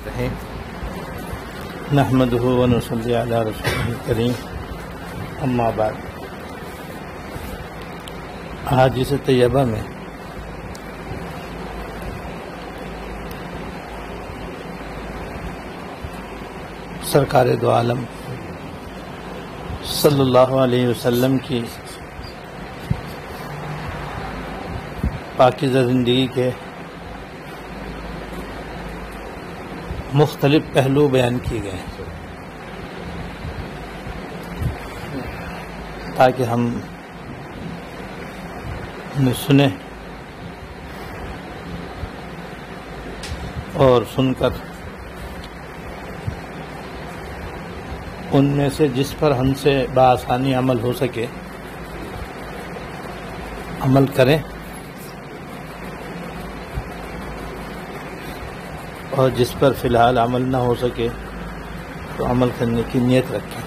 رہیں نحمدہ و نصلی علی رسولہ الکریم اما بعد۔ احادیث طیبہ میں سرکار دو عالم صلی اللہ علیہ وسلم کی پاکیزہ زندگی کے مختلف پہلو بیان کیے گئے ہیں تاکہ ہم انہیں سنیں اور سن کر ان میں سے جس پر ہم سے بآسانی عمل ہو سکے عمل کریں اور جس پر فی الحال عمل نہ ہو سکے تو عمل کرنے کی نیت رکھیں۔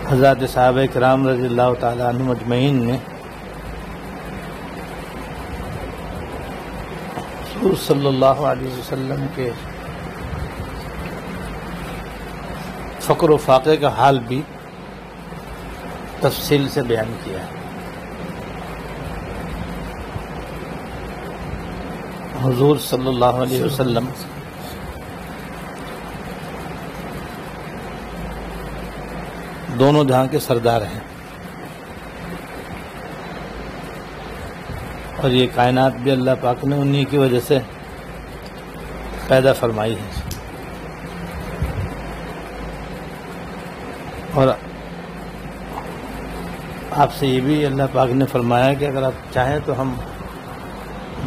حضرات صحابہ کرام رضی اللہ تعالیٰ عنہم اجمعین نے حضور صلی اللہ علیہ وسلم کے فقر و فاقے کا حال بھی تفصیل سے بیان کیا ہے۔ حضور صلی اللہ علیہ وسلم دونوں جہاں کے سردار ہیں اور یہ کائنات بھی اللہ پاک نے انہی کی وجہ سے پیدا فرمائی ہے، اور آپ سے یہ بھی اللہ پاک نے فرمایا کہ اگر آپ چاہیں تو ہم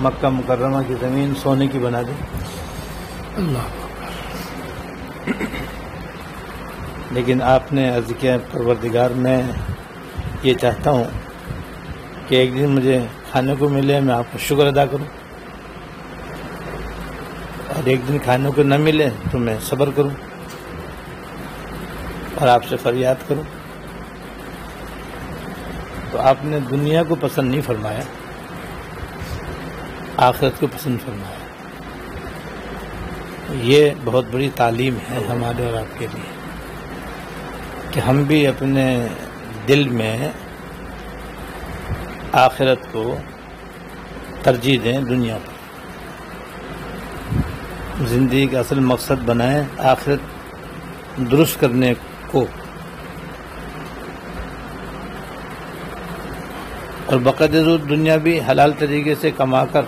مکہ مکرمہ کی زمین سونے کی بنا دیں، لیکن آپ نے عرض کیا پروردگار میں یہ چاہتا ہوں کہ ایک دن مجھے کھانے کو ملے میں آپ کو شکر ادا کروں، اور ایک دن کھانے کو نہ ملے تو میں صبر کروں اور آپ سے فریاد کروں۔ تو آپ نے دنیا کو پسند نہیں فرمایا، آخرت کو پسند فرمایا۔ یہ بہت بڑی تعلیم ہے ہمارے اور آپ کے لیے کہ ہم بھی اپنے دل میں آخرت کو ترجیح دیں دنیا پر، زندگی کا اصل مقصد بنائیں آخرت درست کرنے کو، اور بقدر دنیا بھی حلال طریقے سے کما کر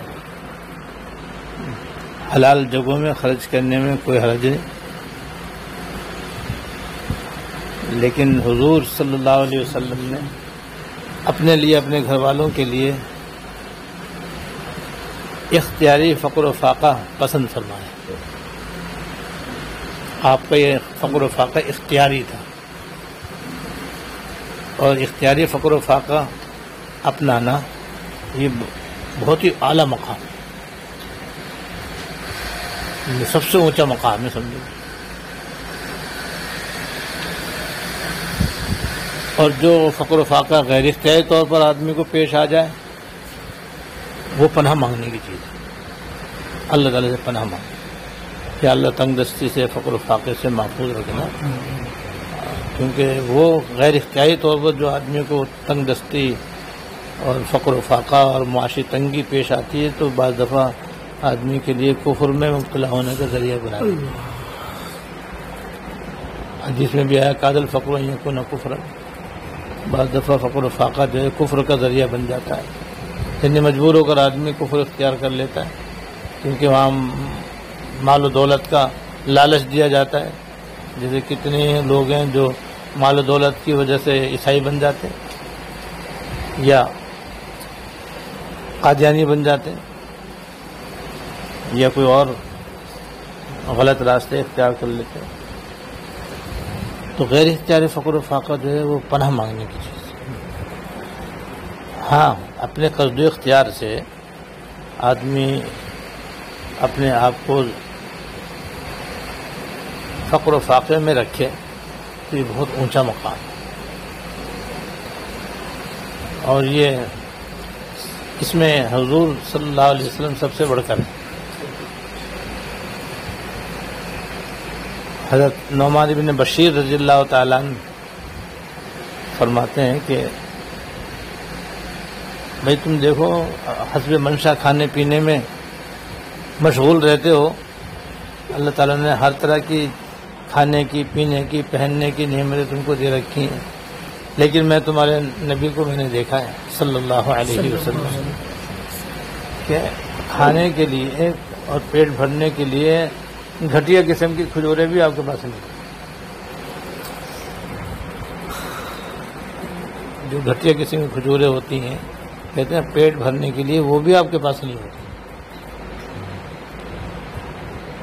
حلال جگہوں میں خرچ کرنے میں کوئی حرج نہیں، لیکن حضور صلی اللہ علیہ وسلم نے اپنے لیے اپنے گھر والوں کے لیے اختیاری فقر و فاقہ پسند فرمایا۔ آپ کا یہ فقر و فاقہ اختیاری تھا، اور اختیاری فقر و فاقہ اپنانا یہ بہت ہی اعلیٰ مقام ہے، یہ سب سے اونچا مقام ہے سمجھو۔ اور جو فقر و فاقہ غیر اختیاری طور پر آدمی کو پیش آ جائے وہ پناہ مانگنے کی چیز ہے، اللہ تعالیٰ سے پناہ مانگے کہ اللہ تنگ دستی سے فقر و فاقے سے محفوظ رکھنا، کیونکہ وہ غیر اختیاری طور پر جو آدمی کو تنگ دستی اور فقر و فاقہ اور معاشی تنگی پیش آتی ہے تو بعض دفعہ آدمی کے لیے کفر میں مبتلا ہونے کا ذریعہ بنا ہے۔ حدیث میں بھی آیا کاد الفقر ان یکون کفرا، بعض دفعہ فقر و فاقہ جو ہے کفر کا ذریعہ بن جاتا ہے، یعنی مجبور ہو کر آدمی کفر اختیار کر لیتا ہے، کیونکہ وہاں مال و دولت کا لالچ دیا جاتا ہے۔ جیسے کتنے لوگ ہیں جو مال و دولت کی وجہ سے عیسائی بن جاتے ہیں یا قادیانی بن جاتے ہیں یا کوئی اور غلط راستے اختیار کر لیتے ہیں۔ تو غیر اختیاری فقر و فاقہ جو ہے وہ پناہ مانگنے کی چیز ہے۔ ہاں، اپنے قصد و اختیار سے آدمی اپنے آپ کو فقر و فاقے میں رکھے تو یہ بہت اونچا مقام ہے، اور یہ اس میں حضور صلی اللہ علیہ وسلم سب سے بڑھ کر حضرت نعمان بن بشیر رضی اللہ تعالیٰ عنہ فرماتے ہیں کہ بھائی تم دیکھو حسب منشا کھانے پینے میں مشغول رہتے ہو، اللہ تعالیٰ نے ہر طرح کی کھانے کی، پینے کی، پہننے کی نعمتیں تم کو دے رکھی ہیں، لیکن میں تمہارے نبی کو میں نے دیکھا ہے صلی اللہ علیہ وسلم کہ کھانے کے لیے اور پیٹ بھرنے کے لیے گھٹیا قسم کی کھجوریں بھی آپ کے پاس نہیں، جو گھٹیا قسم کی کھجوریں ہوتی ہیں کہتے ہیں پیٹ بھرنے کے لیے، وہ بھی آپ کے پاس نہیں ہوتی۔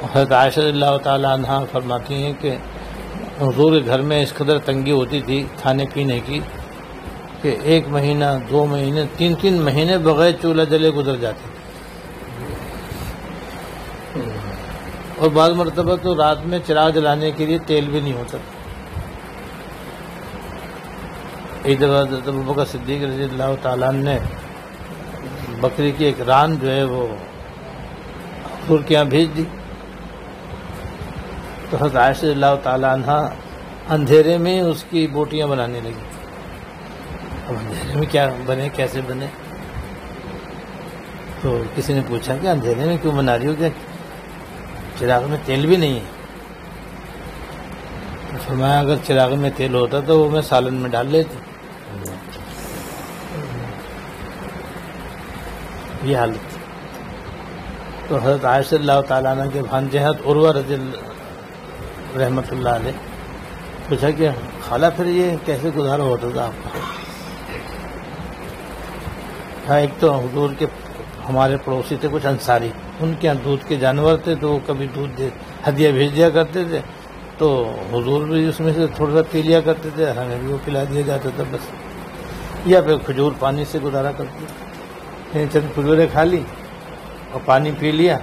حضرت عائشہ رضی اللہ تعالیٰ عنہ فرماتی ہیں کہ حضور کے گھر میں اس قدر تنگی ہوتی تھی کھانے پینے کی کہ 1 مہینہ 2 مہینے 3 مہینے بغیر چولہا جلے گزر جاتے تھے، اور بعض مرتبہ تو رات میں چراغ جلانے کے لیے تیل بھی نہیں ہوتا۔ ایک دفعہ حضرت ابوبکر صدیق رضی اللہ تعالیٰ عنہ نے بکری کی ایک ران جو ہے وہ حضور کے یہاں بھیج دی، تو حضرت عائشہ رضی اللہ تعالیٰ عنہ اندھیرے میں اس کی بوٹیاں بنانے لگی۔ اب اندھیرے میں کیا بنے، کیسے بنے؟ تو کسی نے پوچھا کہ اندھیرے میں کیوں بنا رہی ہو، کہ چراغ میں تیل بھی نہیں ہے؟ تو فرمایا اگر چراغ میں تیل ہوتا تو وہ میں سالن میں ڈال لیتی۔ یہ حالت تھی۔ تو حضرت عائشہ اللہ تعالیٰ عنہ کے بھانجے حضرت عروہ رضی اللہ رحمۃ اللہ علیہ پوچھا کہ خالہ پھر یہ کیسے گزارا ہوتا تھا آپ کا؟ ہاں، ایک تو حضور کے ہمارے پڑوسی تھے کچھ انصاری، ان کے یہاں دودھ کے جانور تھے تو وہ کبھی دودھ ہدیہ بھیج دیا کرتے تھے، تو حضور بھی اس میں سے تھوڑا سا پی لیا کرتے تھے، ہمیں بھی وہ پلا دیا جاتا تھا بس، یا پھر کھجور پانی سے گزارا کرتے تھے۔ چند کھجوریں کھا لی اور پانی پی لیا،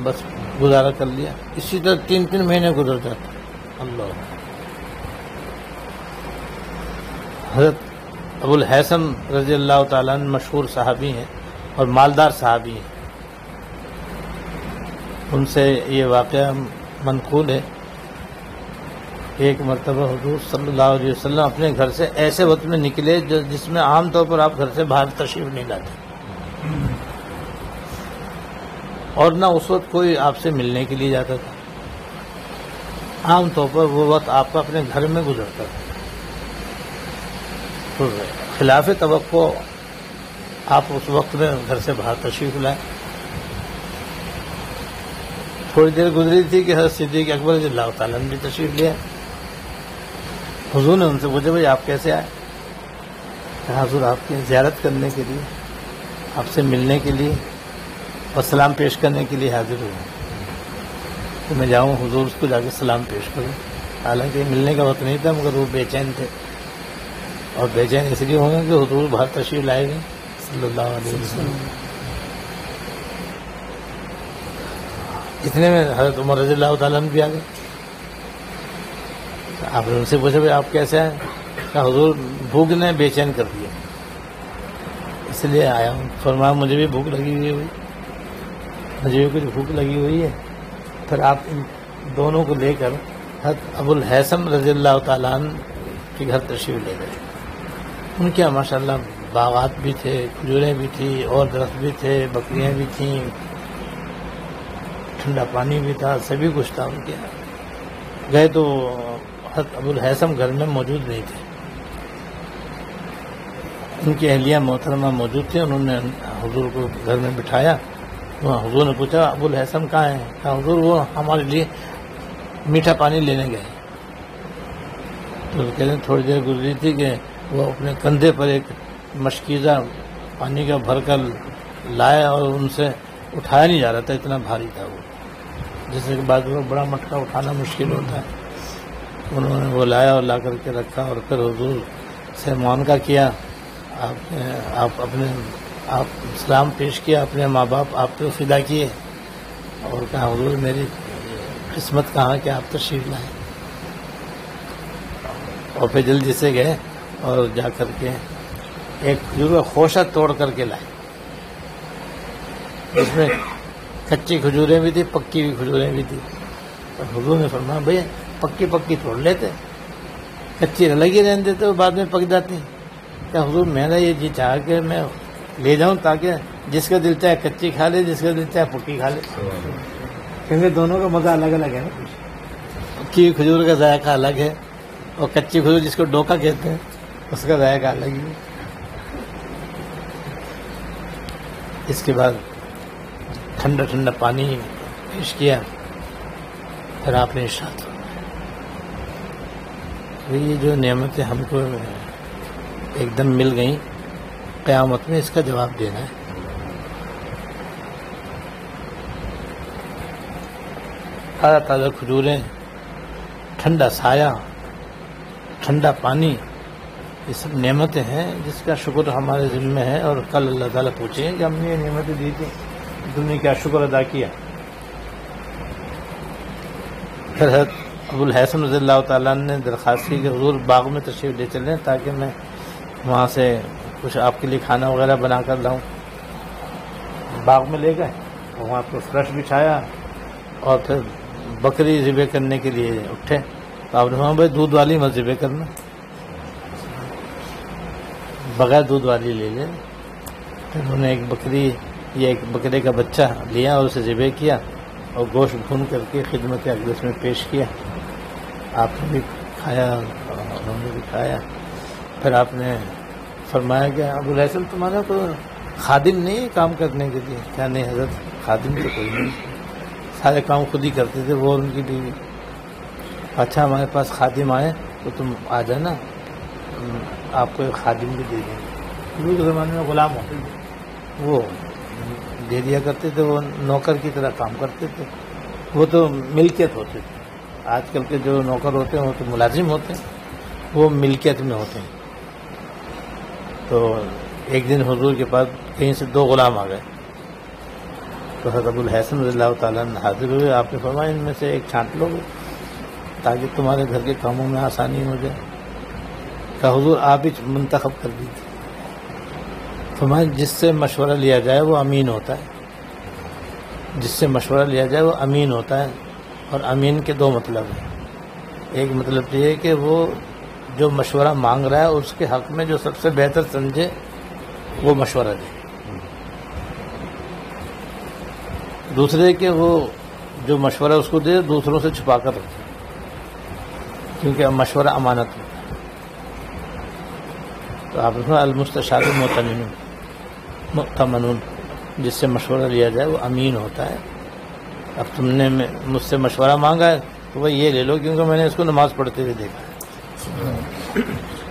بس گزارا کر لیا۔ اسی طرح 3 مہینے گزر جاتے۔ اللہ، حضرت ابو الحیثم رضی اللہ تعالیٰ عنہ مشہور صحابی ہیں اور مالدار صحابی ہیں، ان سے یہ واقعہ منقول ہے۔ ایک مرتبہ حضور صلی اللہ علیہ وسلم اپنے گھر سے ایسے وقت میں نکلے جس میں عام طور پر آپ گھر سے باہر تشریف نہیں لاتے، اور نہ اس وقت کوئی آپ سے ملنے کے لیے جاتا تھا، عام طور پر وہ وقت آپ کا اپنے گھر میں گزرتا تھا۔ تو خلاف توقع آپ اس وقت میں گھر سے باہر تشریف لائیں۔ تھوڑی دیر گزری تھی کہ حضرت صدیق اکبر رضی اللہ تعالیٰ نے بھی تشریف لیا۔ حضور نے ان سے پوچھا بھائی آپ کیسے آئے؟ کہا حضور آپ کی زیارت کرنے کے لیے، آپ سے ملنے کے لیے اور سلام پیش کرنے کے لیے حاضر ہوں، تو میں جاؤں حضور اس کو جا کے سلام پیش کروں۔ حالانکہ ملنے کا وقت نہیں تھا، مگر وہ بے چین تھے، اور بے چین اس لیے ہوں گے کہ حضور باہر تشریف لائے گئے صلی اللہ علیہ وسلم۔ اتنے میں حضرت عمر رضی اللہ تعالیٰ عنہ بھی آ گئے۔ آپ نے ان سے پوچھا بھائی آپ کیسے آئے؟ کہا حضور بھوک نے بے چین کر دیا، اس لیے آیا ہوں۔ فرمایا مجھے بھی بھوک لگی ہوئی ہے، مجھے بھی کچھ بھوک لگی ہوئی ہے۔ پھر آپ ان دونوں کو لے کر حضرت ابو الحیثم رضی اللہ تعالیٰ عنہ کے گھر تشریف لے گئے۔ ان کے یہاں ماشاء اللہ باغات بھی تھے، کھجوریں بھی تھی، اور درخت بھی تھے، بکریاں بھی تھیں، ٹھنڈا پانی بھی تھا، سبھی کچھ تھا ان کے یہاں۔ گئے تو حضرت ابو الحیثم گھر میں موجود نہیں تھے، ان کی اہلیہ محترمہ موجود تھے، انہوں نے حضور کو گھر میں بٹھایا۔ حضور نے پوچھا ابو الحیثم کہاں ہیں؟ کہا حضور وہ ہمارے لیے میٹھا پانی لینے گئے۔ تو کہتے ہیں تھوڑی دیر گزری تھی کہ وہ اپنے کندھے پر ایک مشکیزہ پانی کا بھر کر لائے، اور ان سے اٹھایا نہیں جا رہا تھا، اتنا بھاری تھا وہ، جیسے کہ بعض لوگ بڑا مٹکا اٹھانا مشکل ہوتا ہے۔ انہوں نے وہ لایا اور لا کر کے رکھا، اور پھر حضور سے معانقہ کیا، آپ سلام پیش کیا، اپنے ماں باپ آپ پہ فدا کیے، اور کہا حضور میری قسمت کہاں کہ آپ تشریف لائیں۔ اور پھر جلدی سے گئے اور جا کر کے ایک کھجور کا خوشہ توڑ کر کے لائے۔ جس میں کچی کھجوریں بھی تھی، پکی ہوئی کھجوریں بھی تھی. تو حضور نے فرمایا بھیا پکی توڑ لیتے، کچی الگ ہی رہنے دیتے، وہ بعد میں پک جاتی. کیا حضور میرا یہ جی چاہا کہ میں لے جاؤں تاکہ جس کا دل چاہے کچی کھا لے، جس کا دل چاہے پکی کھا لے، کیونکہ دونوں کا مزہ الگ الگ ہے نا. پکی کھجور کا ذائقہ الگ ہے اور کچی کھجور جس کو ڈوکا کہتے ہیں اس کا ذائقہ الگ ہی ہے. اس کے بعد ٹھنڈا ٹھنڈا پانی پیش کیا، پھر آپ نے ارشاد فرمایا یہ جو نعمتیں ہم کو ایک دم مل گئیں، قیامت میں اس کا جواب دینا ہے. تازہ تازہ کھجوریں، ٹھنڈا سایہ، ٹھنڈا پانی، یہ سب نعمتیں ہیں جس کا شکر ہمارے ذمہ ہے. اور کل اللہ تعالیٰ پوچھیں گے کہ ہم نے یہ نعمتیں دی تھیں، تم نے کیا شکر ادا کیا. پھر حضرت ابو الحسن رضی اللہ تعالیٰ نے درخواست کی کہ حضور باغ میں تشریف لے چلیں تاکہ میں وہاں سے کچھ آپ کے لیے کھانا وغیرہ بنا کر لاؤں. باغ میں لے گئے، وہاں پر فرش بچھایا اور پھر بکری ذبح کرنے کے لیے اٹھے. تو آپ نے کہا بھائی دودھ والی مت ذبح کرنا، بغیر دودھ والی لے لیں. پھر انہوں نے ایک بکرے کا بچہ لیا اور اسے ذبح کیا اور گوشت بھون کر کے خدمت اقدس میں پیش کیا. آپ نے بھی کھایا اور انہوں نے بھی کھایا. پھر آپ نے فرمایا کہ ابو الحسن تمہارا تو خادم نہیں ہے کام کرنے کے لیے. کیا نہیں حضرت، خادم تو کوئی نہیں، سارے کام خود ہی کرتے تھے وہ ان کی بیوی. اچھا ہمارے پاس خادم آئے تو تم آ جانا، آپ کو ایک خادم بھی دے دیں گے. شروع کے زمانے میں غلام ہوتے تھے، وہ دے دیا کرتے تھے، وہ نوکر کی طرح کام کرتے تھے. وہ تو ملکیت ہوتے تھے. آج کل کے جو نوکر ہوتے ہیں وہ تو ملازم ہوتے ہیں، وہ ملکیت میں ہوتے ہیں. تو ایک دن حضور کے پاس کہیں سے 2 غلام آ گئے. تو حضرت ابو الحسن رضی اللہ تعالیٰ نے حاضر ہوئے. آپ نے فرمایا ان میں سے ایک چھانٹ لو تاکہ تمہارے گھر کے کاموں میں آسانی ہو جائے. کہ حضور آپ ہی منتخب کر دیجیے. فرمایا جس سے مشورہ لیا جائے وہ امین ہوتا ہے، جس سے مشورہ لیا جائے وہ امین ہوتا ہے. اور امین کے 2 مطلب ہیں. ایک مطلب یہ ہے کہ وہ جو مشورہ مانگ رہا ہے اس کے حق میں جو سب سے بہتر سمجھے وہ مشورہ دے. دوسرے کہ وہ جو مشورہ اس کو دے دوسروں سے چھپا کر رکھے، کیونکہ مشورہ امانت ہوتا ہے. تو آپ نے المستشار مؤتمن، جس سے مشورہ لیا جائے وہ امین ہوتا ہے. اب تم نے مجھ سے مشورہ مانگا ہے تو وہ یہ لے لو کیونکہ میں نے اس کو نماز پڑھتے ہوئے دیکھا ہے.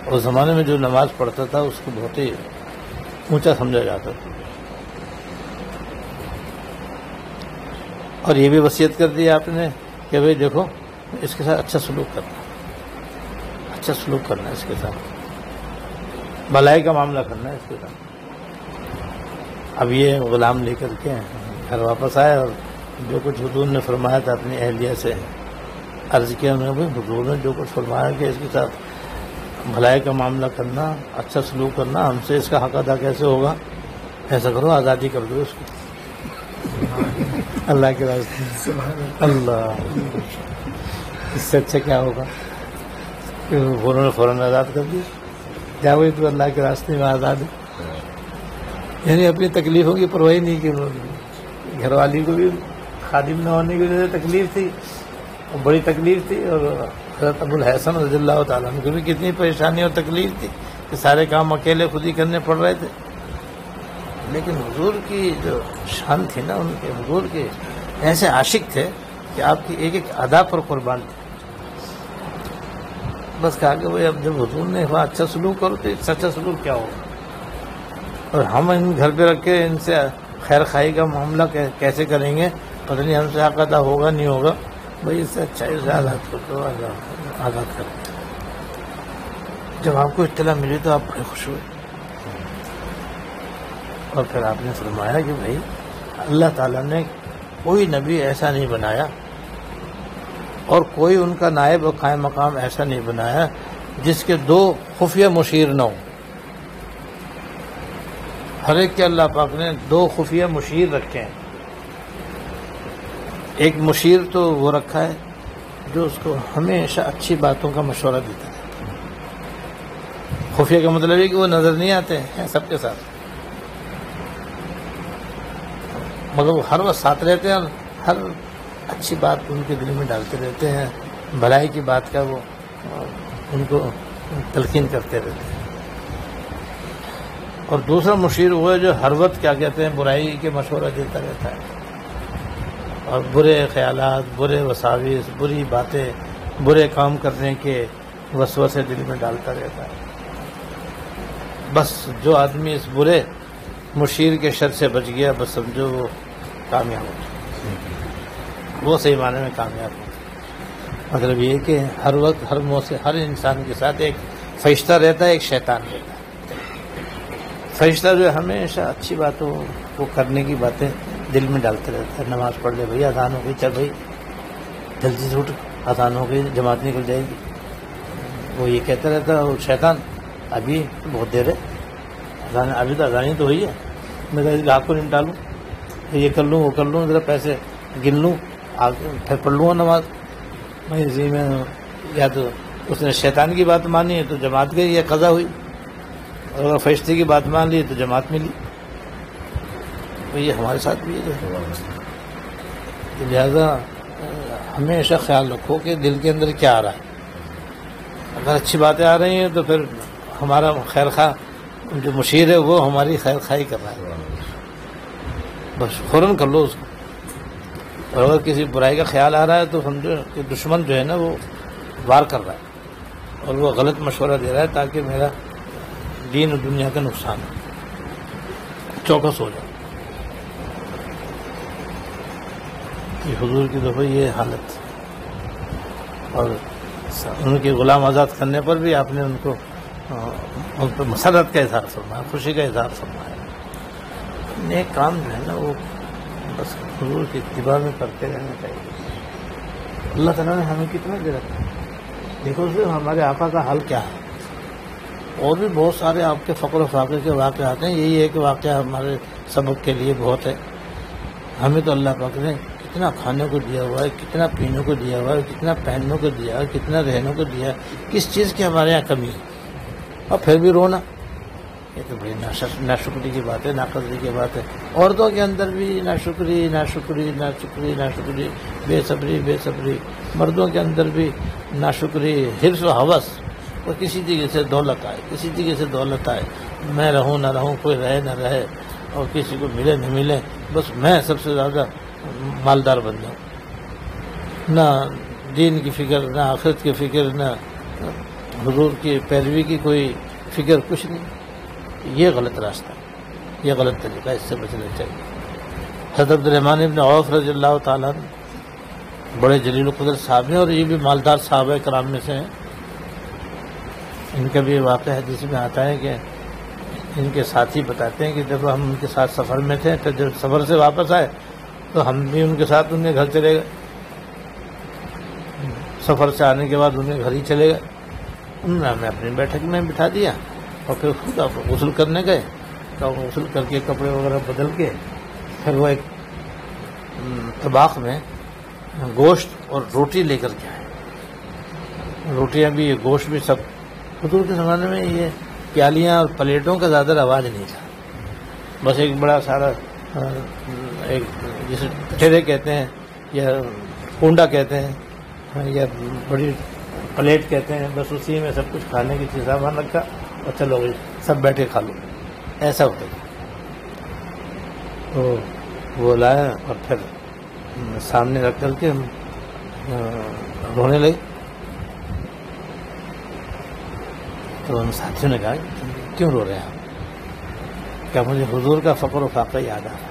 اس زمانے میں جو نماز پڑھتا تھا اس کو بہت ہی اونچا سمجھا جاتا تھا. اور یہ بھی وصیت کر دی آپ نے کہ بھئی دیکھو اس کے ساتھ اچھا سلوک کرنا ہے، اس کے ساتھ بھلائی کا معاملہ کرنا ہے اس کے ساتھ. اب یہ غلام لے کر کے گھر واپس آئے اور جو کچھ حضور نے فرمایا تھا اپنی اہلیہ سے عرض کیا انہوں نے، حضور نے جو کچھ فرمایا کہ اس کے ساتھ بھلائی کا معاملہ کرنا، اچھا سلوک کرنا، ہم سے اس کا حق ادا کیسے ہوگا؟ ایسا کرو آزادی کر دو اس کی اللہ کے راستے. اللہ، اس سے اچھا کیا ہوگا؟ انہوں نے فوراً آزاد کر دیا. کیا ہوئی تو اللہ کے راستے میں آزاد ہے. یعنی اپنی تکلیفوں کی پرواہی نہیں کی. گھر والی کو بھی خادم نہ ہونے کی وجہ سے تکلیف تھی، بڑی تکلیف تھی. اور حضرت ابو الحسن رضی اللہ تعالیٰ عنہ کو بھی کتنی پریشانی اور تکلیف تھی کہ سارے کام اکیلے خود ہی کرنے پڑ رہے تھے. لیکن حضور کی جو شان تھی نا، ان کے حضور کے ایسے عاشق تھے کہ آپ کی ایک ایک ادا پر قربان تھے. بس کہا کہ بھائی اب جب حضور نے کہا اچھا سلوک کرو تو سچا سلوک کیا ہوگا، اور ہم ان گھر پہ رکھ کے ان سے خیر خواہی کا معاملہ کیسے کریں گے؟ پتہ نہیں ہم سے حق ادا ہوگا نہیں ہوگا. بھائی اس سے اچھا اسے آزاد کر، آزاد کر. جب آپ کو اطلاع ملی تو آپ بڑے خوش ہوئے. اور پھر آپ نے فرمایا کہ بھائی اللہ تعالیٰ نے کوئی نبی ایسا نہیں بنایا اور کوئی ان کا نائب و قائم مقام ایسا نہیں بنایا جس کے 2 خفیہ مشیر نہ ہوں. ہر ایک کے اللہ پاک نے دو خفیہ مشیر رکھے ہیں. ایک مشیر تو وہ رکھا ہے جو اس کو ہمیشہ اچھی باتوں کا مشورہ دیتا ہے. خفیہ کا مطلب ہے کہ وہ نظر نہیں آتے ہیں سب کے ساتھ، مگر وہ ہر وقت ساتھ رہتے ہیں اور ہر اچھی بات ان کے دل میں ڈالتے رہتے ہیں، بھلائی کی بات کا وہ ان کو تلقین کرتے رہتے ہیں. اور دوسرا مشیر وہ ہے جو ہر وقت کیا کہتے ہیں برائی کے مشورہ دیتا رہتا ہے اور برے خیالات، برے وساوس، بری باتیں، برے کام کرنے کے وسوسے دل میں ڈالتا رہتا ہے. بس جو آدمی اس برے مشیر کے شر سے بچ گیا بس سمجھو وہ کامیاب ہو گیا، وہ صحیح معنی میں کامیاب ہو گیا. مطلب یہ کہ ہر وقت ہر موقع ہر انسان کے ساتھ ایک فرشتہ رہتا ہے، ایک شیطان رہتا ہے. فرشتہ جو ہے ہمیشہ اچھی باتوں کو کرنے کی باتیں دل میں ڈالتے رہتا ہے. نماز پڑھ لے بھائی، اذان ہو گئی، چل بھائی جلدی سے اٹھ، اذان ہو گئی، جماعت نکل جائے گی. وہ یہ کہتا رہتا ہے وہ شیطان ابھی بہت دیر ہے، اذان ابھی تو اذان ہی تو ہوئی ہے، میں کہا آپ کو نمٹا لوں، یہ کر لوں وہ کر لوں، ذرا پیسے گن لوں، پھر پڑھ لوں نماز. میں اسی میں یا تو اس نے شیطان کی بات مانی ہے تو جماعت گئی یا قضا ہوئی، اور اگر فرشتے کی بات مان لی تو جماعت ملی. یہ ہمارے ساتھ بھی ہے. لہذا ہمیشہ خیال رکھو کہ دل کے اندر کیا آ رہا ہے. اگر اچھی باتیں آ رہی ہیں تو پھر ہمارا خیر خواہ جو مشیر ہے وہ ہماری خیر خواہی کر رہا ہے، بس فوراً کر لو اس کو. اور اگر کسی برائی کا خیال آ رہا ہے تو سمجھو کہ دشمن جو ہے نا وہ وار کر رہا ہے اور وہ غلط مشورہ دے رہا ہے تاکہ میرا دین و دنیا کا نقصان ہو. چوکس ہو جائے. کہ حضور کی دفعہ یہ حالت، اور ان کے غلام آزاد کرنے پر بھی آپ نے ان پر مسرت کا اظہار فرمایا، خوشی کا اظہار فرمایا. نیک کام جو ہے نا وہ بس حضور کی اتباع میں کرتے رہنا چاہیے. اللہ تعالیٰ نے ہمیں کتنا دے رکھا ہے. دیکھو اس میں ہمارے آقا کا حال کیا ہے. اور بھی بہت سارے آپ کے فقر و فاقے کے واقعات ہیں. یہی ہے کہ واقعہ ہمارے سبق کے لیے بہت ہے. ہمیں تو اللہ پاک نے کتنا کھانے کو دیا ہوا ہے، کتنا پینے کو دیا ہوا ہے، کتنا پہننے کو دیا ہے، کتنا رہنے کو دیا ہے. کس چیز کی ہمارے یہاں کمی ہے اور پھر بھی رونا، یہ تو بڑی ناشکری کی بات ہے، ناقدری کی بات ہے. عورتوں کے اندر بھی ناشکری ناشکری ناشکری ناشکری، بے صبری بے صبری. مردوں کے اندر بھی ناشکری، حرص و ہوس. اور کسی طریقے سے دولت آئے، کسی طریقے سے دولت آئے، میں رہوں نہ رہوں، کوئی رہے نہ رہے، اور کسی کو ملے نہ ملے، بس میں سب سے زیادہ مالدار بن جاؤں. نہ دین کی فکر، نہ آخرت کی فکر، نہ حضور کی پیروی کی کوئی فکر، کچھ نہیں. یہ غلط راستہ، یہ غلط طریقہ، اس سے بچنا چاہیے. حضرت عبدالرحمن ابن عوف رضی اللہ تعالیٰ بڑے جلیل القدر صاحب ہیں، اور یہ بھی مالدار صحابہ کرام میں سے ہیں. ان کا بھی واقعہ ہے جس میں آتا ہے کہ ان کے ساتھی بتاتے ہیں کہ جب ہم ان کے ساتھ سفر میں تھے تو جب سفر سے واپس آئے تو ہم بھی ان کے ساتھ ان کے گھر چلے گئے. سفر سے آنے کے بعد ان کے گھر ہی چلے گئے. انہوں نے ہمیں اپنی بیٹھک میں بٹھا دیا اور پھر خود آپ غسل کرنے گئے. تو غسل کر کے کپڑے وغیرہ بدل کے پھر وہ ایک طباخ میں گوشت اور روٹی لے کر کے آئے. روٹیاں بھی، گوشت بھی. سب حضور کے زمانے میں یہ پیالیاں اور پلیٹوں کا زیادہ رواج نہیں تھا. بس ایک بڑا سارا ایک جسے ٹھیرے کہتے ہیں یا کنڈا کہتے ہیں یا بڑی پلیٹ کہتے ہیں، بس اسی میں سب کچھ کھانے کی چیز سامان رکھا اور چلو بھائی سب بیٹھے کھا لو. ایسا ہوتا تھا. تو وہ لایا اور پھر سامنے رکھ کر کے رونے لگے. تو ان ساتھیوں نے کہا کیوں رو رہے ہیں آپ؟ کیا مجھے حضور کا فقر و فاقہ یاد آ رہا ہے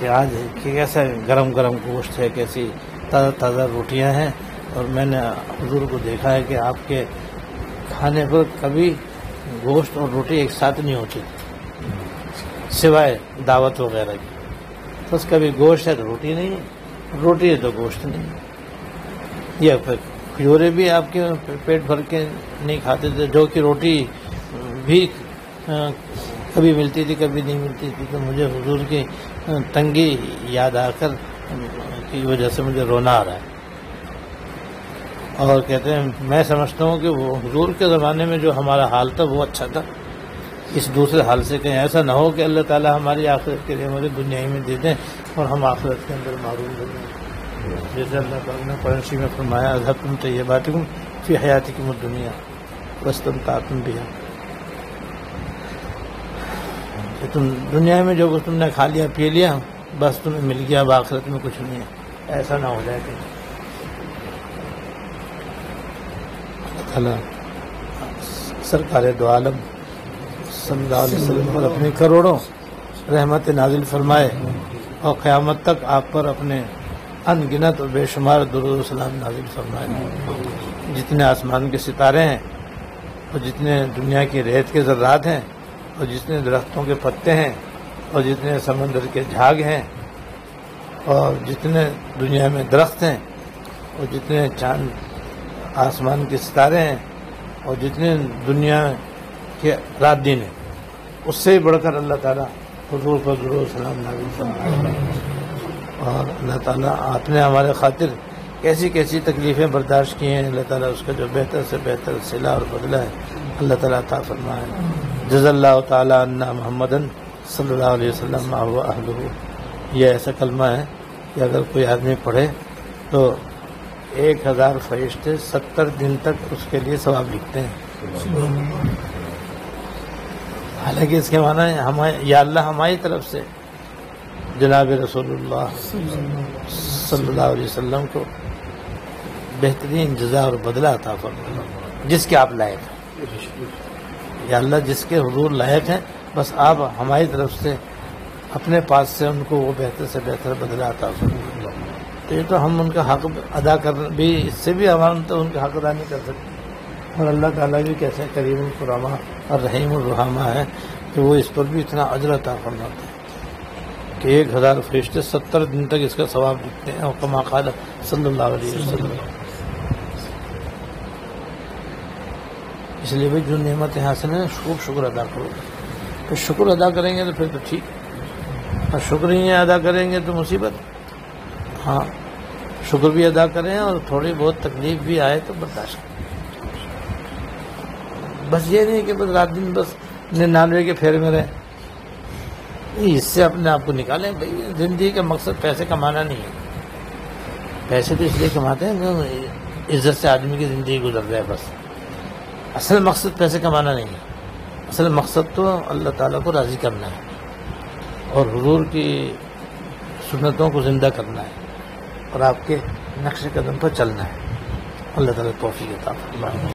کہ آج کیسا گرم گرم گوشت ہے، کیسی تازہ تازہ روٹیاں ہیں، اور میں نے حضور کو دیکھا ہے کہ آپ کے کھانے پر کبھی گوشت اور روٹی ایک ساتھ نہیں ہوتی سوائے دعوت وغیرہ کی. بس کبھی گوشت ہے تو روٹی نہیں ہے، روٹی ہے تو گوشت نہیں ہے. یا پھر کھجورے بھی آپ کے پیٹ بھر کے نہیں کھاتے تھے، جو کہ روٹی بھی کبھی ملتی تھی کبھی نہیں ملتی تھی، تو مجھے حضور کی تنگی یاد آ کر کی وجہ سے مجھے رونا آ رہا ہے۔ اور کہتے ہیں میں سمجھتا ہوں کہ وہ حضور کے زمانے میں جو ہمارا حال تھا وہ اچھا تھا، اس دوسرے حال سے کہیں ایسا نہ ہو کہ اللہ تعالیٰ ہماری آخرت کے لیے ہماری دنیا ہی میں دے دیں اور ہم آخرت کے اندر معروف ہو جائیں۔ جیسے اللہ تعالیٰ نے قرآن شریف میں فرمایا اذھبتم طیباتکم فی حیاتکم الدنیا واستمتعتم بہا، کہ تم دنیا میں جو کچھ تم نے کھا لیا پی لیا بس تمہیں مل گیا، اب آخرت میں کچھ نہیں ہے، ایسا نہ ہو جائے کہ اللہ تعالیٰ سرکار دو عالم صلی اللہ علیہ وسلم پر اپنی کروڑوں رحمت نازل فرمائے اور قیامت تک آپ پر اپنے ان گنت اور بے شمار درود و سلام نازل فرمائے۔ جتنے آسمان کے ستارے ہیں اور جتنے دنیا کی ریت کے ذرات ہیں اور جتنے درختوں کے پتے ہیں اور جتنے سمندر کے جھاگ ہیں اور جتنے دنیا میں درخت ہیں اور جتنے چاند آسمان کے ستارے ہیں اور جتنے دنیا کے رات دن ہیں، اس سے بڑھ کر اللہ تعالیٰ حضور پر درود و سلام نازل فرمائے۔ اور اللہ تعالیٰ آپ نے ہمارے خاطر کیسی کیسی تکلیفیں برداشت کی ہیں، اللہ تعالیٰ اس کا جو بہتر سے بہتر صلہ اور بدلہ ہے اللہ تعالیٰ عطا فرمائے۔ جزا اللہ تعالیٰ عنا محمدً صلی اللہ علیہ وسلم و اہلہ، یہ ایسا کلمہ ہے کہ اگر کوئی آدمی پڑھے تو 1000 فرشتے 70 دن تک اس کے لیے ثواب لکھتے ہیں۔ حالانکہ اس کے معنی ہے یا اللہ ہماری طرف سے جناب رسول اللہ صلی اللہ علیہ وسلم کو بہترین جزا اور بدلہ عطا فرمائے جس کے آپ لائق ہیں۔ یا اللہ جس کے حضور لائق ہیں بس آپ ہماری طرف سے اپنے پاس سے ان کو وہ بہتر سے بہتر بدلہ عطا فرمائے۔ تو یہ تو ہم ان کا حق ادا کر بھی، اس سے بھی ہم تو ان کا حق ادا نہیں کر سکتے، اور اللہ تعالیٰ بھی کیسے کریم الرحمٰ اور رحیم الرحمٰ ہے کہ وہ اس پر بھی اتنا اجر عطا فرماتے ہیں کہ 1000 فرشتے 70 دن تک اس کا ثواب لکھتے ہیں، اور کما قال صلی اللہ علیہ وسلم۔ اس لیے بھی جو نعمتیں حاصل ہیں خوب شکر ادا کرو، تو شکر ادا کریں گے تو پھر تو ٹھیک، اور شکر ہی ادا کریں گے تو مصیبت۔ ہاں شکر بھی ادا کریں اور تھوڑی بہت تکلیف بھی آئے تو برداشت کریں، بس یہ نہیں کہ بس رات دن بس 99 کے پھیرے میں رہیں، اس سے اپنے آپ کو نکالیں۔ بھائی زندگی کا مقصد پیسے کمانا نہیں ہے، پیسے تو اس لیے کماتے ہیں کہ عزت سے آدمی کی زندگی گزر رہا ہے، بس اصل مقصد پیسے کمانا نہیں ہے، اصل مقصد تو اللہ تعالیٰ کو راضی کرنا ہے اور حضور کی سنتوں کو زندہ کرنا ہے اور آپ کے نقش قدم پر چلنا ہے۔ اللہ تعالیٰ توفیق عطا فرمائے۔